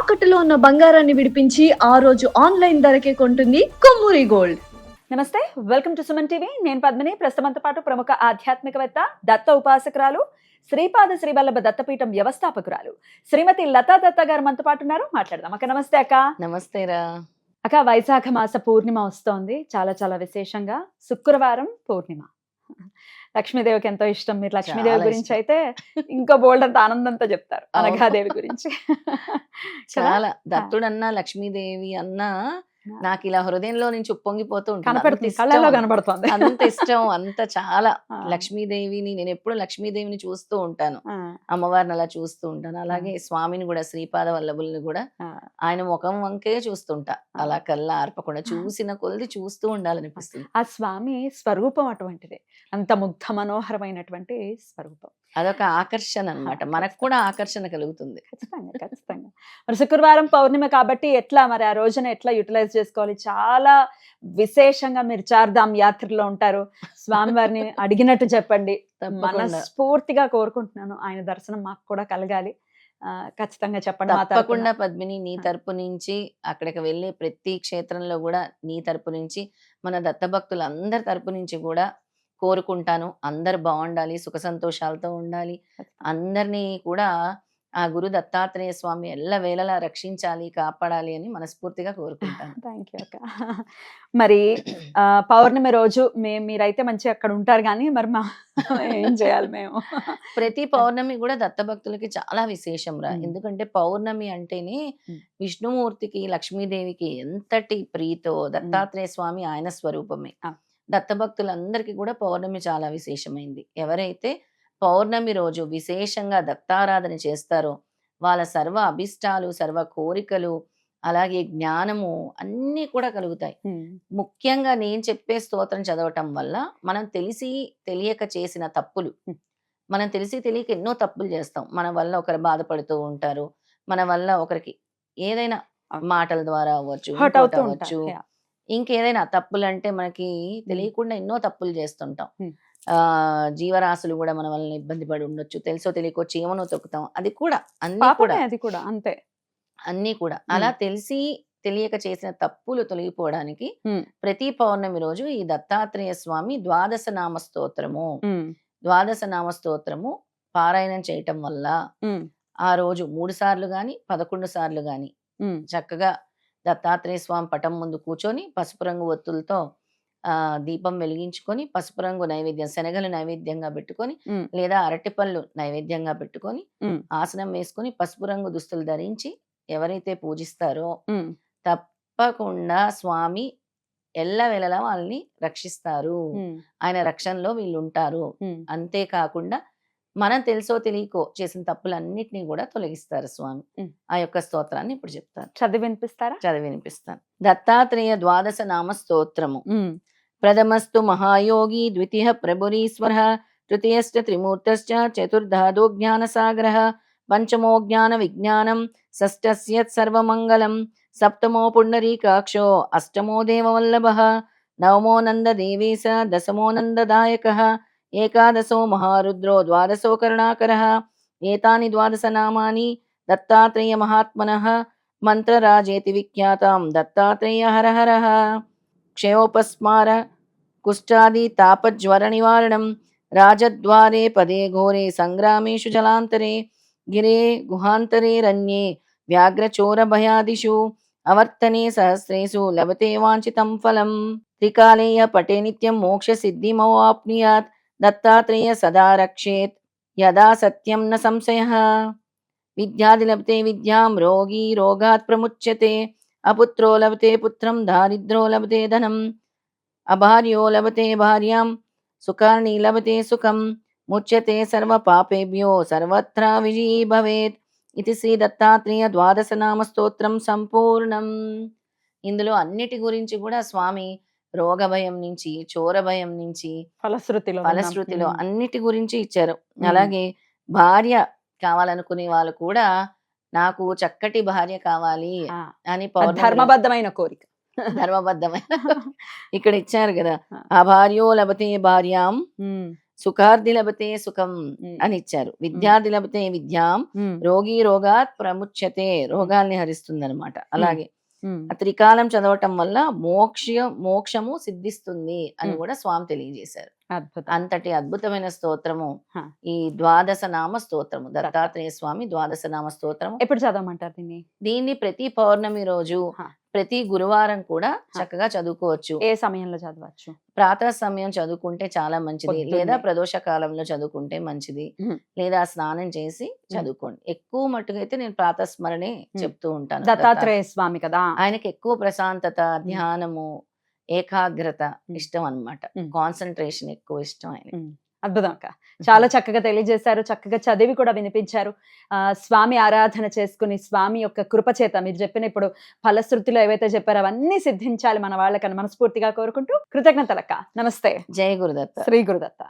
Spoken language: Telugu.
తాకట్టులో ఉన్న బంగారాన్ని విడిపించి ఆ రోజు ఆన్లైన్ ధరకే కొంటుంది కొమ్మూరి గోల్డ్. నమస్తే, వెల్కమ్ టు సుమన్ టీవీ. నేను పద్మిని. ప్రస్తుతంతో పాటు ప్రముఖ ఆధ్యాత్మికవేత్త, దత్త ఉపాసకురాలు, శ్రీపాద శ్రీవల్లభ దత్తపీఠం వ్యవస్థాపకురాలు శ్రీమతి లతా దత్త గారు మనతో పాటు ఉన్నారు. మాట్లాడదాం. అక్క నమస్తే. అక్క నమస్తే రా. అక్క, వైశాఖ మాస పూర్ణిమ వస్తోంది. చాలా చాలా విశేషంగా శుక్రవారం పూర్ణిమ. లక్ష్మీదేవికి ఎంతో ఇష్టం. మీరు లక్ష్మీదేవి చాలా గురించి ఇష్టం. అయితే ఇంకా బోల్డ్ అంత ఆనందంతో చెప్తారు అనఘాదేవి గురించి. కదా? చాలా దత్తుడన్నా లక్ష్మీదేవి అన్నా నాకు ఇలా హృదయంలో నుంచి ఉప్పొంగిపోతూ ఉంటుంది. అంత కనపడుతుంది, ఇష్టం. కళ్ళల్లో కనపడుతోంది. అంత ఇష్టం, అంత చాలా ఆ, లక్ష్మీదేవిని నేను ఎప్పుడు లక్ష్మీదేవిని చూస్తూ ఉంటాను. ఆ, అమ్మవారిని అలా చూస్తూ ఉంటాను. అలాగే స్వామిని కూడా, శ్రీపాద వల్లభుల్ని కూడా ఆ. ఆయన ముఖం వంకే చూస్తుంటా. అలా కల్లా ఆర్పకుండా చూసిన కొలది చూస్తూ ఉండాలనిపిస్తుంది. ఆ స్వామి స్వరూపం అటువంటిది. అంత ముగ్ధ మనోహరమైనటువంటి స్వరూపం. అదొక ఆకర్షణ అన్నమాట. మనకు కూడా ఆకర్షణ కలుగుతుంది. ఖచ్చితంగా ఖచ్చితంగా. మరి శుక్రవారం పౌర్ణిమ కాబట్టి ఎట్లా మరి ఆ రోజున ఎట్లా యూటిలైజ్ చేసుకోవాలి? చాలా విశేషంగా మీరు చార్ధామ్ యాత్రలో ఉంటారు. స్వామివారిని అడిగినట్టు చెప్పండి. తప్పకుండా. మనస్ఫూర్తిగా కోరుకుంటున్నాను ఆయన దర్శనం మాకు కూడా కలగాలి. ఖచ్చితంగా చెప్పండి. మా తరపున. తప్పకుండా పద్మిని, నీ తరపు నుంచి అక్కడికి వెళ్ళే ప్రతి క్షేత్రంలో కూడా నీ తరపు నుంచి, మన దత్తభక్తులు అందరి తరపు నుంచి కూడా కోరుకుంటాను. అందరు బాగుండాలి, సుఖ సంతోషాలతో ఉండాలి. అందరినీ కూడా ఆ గురు దత్తాత్రేయ స్వామి ఎల్లవేళలా రక్షించాలి, కాపాడాలి అని మనస్ఫూర్తిగా కోరుకుంటాను. థ్యాంక్ యూ అక్క. మరి పౌర్ణమి రోజు మీరైతే మంచి అక్కడ ఉంటారు కానీ మరి మా ఏం చేయాలి మేము? ప్రతి పౌర్ణమి కూడా దత్తభక్తులకి చాలా విశేషం రా. ఉమ్. ఎందుకంటే పౌర్ణమి అంటేనే ఉమ్. విష్ణుమూర్తికి, లక్ష్మీదేవికి ఎంతటి ప్రీతో. దత్తాత్రేయ స్వామి ఆయన స్వరూపమే. ఆ. దత్తభక్తులందరికీ కూడా పౌర్ణమి చాలా విశేషమైంది. ఎవరైతే పౌర్ణమి రోజు విశేషంగా దత్తారాధన చేస్తారో వాళ్ళ సర్వ అభిష్టాలు, సర్వ కోరికలు, అలాగే జ్ఞానము అన్నీ కూడా కలుగుతాయి. ఉమ్. ముఖ్యంగా నేను చెప్పే స్తోత్రం చదవటం వల్ల మనం తెలిసి తెలియక చేసిన తప్పులు, ఉమ్. మనం తెలిసి తెలియక ఎన్నో తప్పులు చేస్తాం. మన వల్ల ఒకరు బాధపడుతూ ఉంటారు, మన వల్ల ఒకరికి ఏదైనా మాటల ద్వారా అవ్వచ్చు, హర్ట్ ఇంకోటి అవుతూ అవ్వచ్చు, ఉంటారు. Yeah. ఇంకేదైనా తప్పులు అంటే మనకి తెలియకుండా ఎన్నో తప్పులు చేస్తుంటాం. Hmm. జీవరాశులు కూడా మన వల్ల ఇబ్బంది పడి ఉండొచ్చు, తెలుసో తెలియకో చీమను తొక్కుతాం. అది కూడా అన్ని కూడా పాపమే అది కూడా అంతే. అన్నీ కూడా అలా తెలిసి తెలియక చేసిన తప్పులు తొలగిపోవడానికి ప్రతి పౌర్ణమి రోజు ఈ దత్తాత్రేయ స్వామి ద్వాదశ నామ స్తోత్రము, ద్వాదశ నామ స్తోత్రము పారాయణం చేయటం వల్ల ఆ రోజు 3 సార్లు గాని 11 సార్లు గాని చక్కగా దత్తాత్రేయ స్వామి పటం ముందు కూర్చొని పసుపు రంగు ఒత్తులతో దీపం వెలిగించుకొని, పసుపు రంగు నైవేద్యం, శనగలు నైవేద్యంగా పెట్టుకొని, లేదా అరటిపళ్ళు నైవేద్యంగా పెట్టుకొని, ఆసనం వేసుకొని, పసుపు రంగు దుస్తులు ధరించి ఎవరైతే పూజిస్తారో తప్పకుండా స్వామి ఎల్లవేళలా వాళ్ళని రక్షిస్తారు. ఆయన రక్షణలో వీళ్ళు ఉంటారు. అంతేకాకుండా మనం తెలుసో తెలియకో చేసిన తప్పులన్నిటినీ కూడా తొలగిస్తారు స్వామి. ఆ యొక్క స్తోత్రాన్ని ఇప్పుడు చెప్తాను, చదివి వినిపిస్తారా? చదివి వినిపిస్తాను. దత్తాత్రేయ ద్వాదశ నామ స్తోత్రము. ప్రథమస్తు మహాయోగి, ద్వితీయ ప్రభురీశ్వర, తృతీయశ్చ త్రిమూర్తశ్చ, చతుర్థో జ్ఞానసాగర, పంచమో జ్ఞాన విజ్ఞానం, షష్ఠస్యత్ సర్వమంగళం, సప్తమో పుండరీకాక్షో, అష్టమో దేవవల్లభః, నవమో నందదేవేశ, దశమో నందదాయకః, ఏకాదశో మహారుద్రో, ద్వాదశో కరుణాకరః. ఏతాని ద్వాదశ నామాని దత్తాత్రేయ మహాత్మనః మంత్రరాజేతి విఖ్యాతాం దత్తాత్రేయ హరహరః. క్షయోపస్మార కుష్ఠాది తాపజ్వర నివారణం, రాజద్వారే పదే ఘోరే సంగ్రామేషు జలాంతరే, గిరే గుహాంతరే రన్యే వ్యాఘ్రచోర భయాదిషు, అవర్తనే సహస్రేషు లభతే వాంఛితం ఫలం. త్రికాలేయ పటే నిత్యం మోక్ష సిద్ధిమవాప్నుయాత్, దత్తాత్రేయ సదా రక్షేత్ యదా సత్యం న సంశయః. విద్యాది లభతే విద్యాం, రోగీ రోగాత్ ప్రముచ్యతే, అపుత్రో లభతే పుత్రం, దారిద్రో లభతే ధనం, అభార్యో లభతే భార్యాం, సుఖార్ణి లభతే సుఖం, ముచ్యతే సర్వ పాపేభ్యో సర్వత్ర విజయీ భవేత్. ఇది శ్రీ దత్తాత్రేయ ద్వాదశ నామ స్తోత్రం సంపూర్ణం. ఇందులో అన్నిటి గురించి కూడా స్వామి రోగ భయం నుంచి, చోర భయం నుంచి, ఫలశ్రుతిలో అన్నిటి గురించి ఇచ్చారు. అలాగే భార్య కావాలనుకునే వాళ్ళు కూడా నాకు చక్కటి భార్య కావాలి అని ధర్మబద్ధమైన కోరిక, ధర్మబద్ధమైన ఇక్కడ ఇచ్చారు కదా. ఆ భార్యో లభతే భార్యాం సుఖార్థి లభతే సుఖం ఉమ్, అని ఇచ్చారు. విద్యార్థి లభతే విద్యాం, ఉమ్, రోగి రోగాత్ ప్రముచ్యతే, రోగాల్ని హరిస్తుంది అనమాట. అలాగే ఉమ్. ఆ త్రికాలం చదవటం వల్ల మోక్షము సిద్ధిస్తుంది అని ఉమ్. కూడా స్వామి తెలియజేశారు. అద్భుతం. అంతటి అద్భుతమైన స్తోత్రము హ. ఈ ద్వాదశ నామ స్తోత్రము, దత్తాత్రేయ స్వామి ద్వాదశ నామ స్తోత్రము. ఎప్పుడు చదవమంటారు దీన్ని? దీన్ని ప్రతి పౌర్ణమి రోజు, హ. ప్రతి గురువారం కూడా చక్కగా చదువుకోవచ్చు. ఏ సమయంలో చదవచ్చు? ప్రాతः సమయం చదువుకుంటే చాలా మంచిది, పొద్దున్నే. లేదా ప్రదోష కాలంలో చదువుకుంటే మంచిది, ఉమ్. లేదా స్నానం చేసి చదువుకోండి. ఎక్కువ మట్టుకైతే నేను ప్రాతస్మరణే చెప్తూ ఉంటాను. దత్తాత్రేయ స్వామి కదా. ఆయనకి ఎక్కువ ప్రశాంతత, ధ్యానము, ఏకాగ్రత ఇష్టం అన్నమాట. ఉమ్. కాన్సన్ట్రేషన్ ఎక్కువ ఇష్టం ఆయన. అద్భుతం అక్క. చాలా చక్కగా తెలియజేశారు, చక్కగా చదివి కూడా వినిపించారు. స్వామి ఆరాధన చేసుకుని స్వామి యొక్క కృప చేత మీరు చెప్పిన ఇప్పుడు ఫలశ్రుతిలో ఏవైతే చెప్పారో అవన్నీ సిద్ధించాలి మన వాళ్ళకని మనస్ఫూర్తిగా కోరుకుంటూ కృతజ్ఞతలక్క. నమస్తే. జై గురుదత్త. శ్రీ గురుదత్త.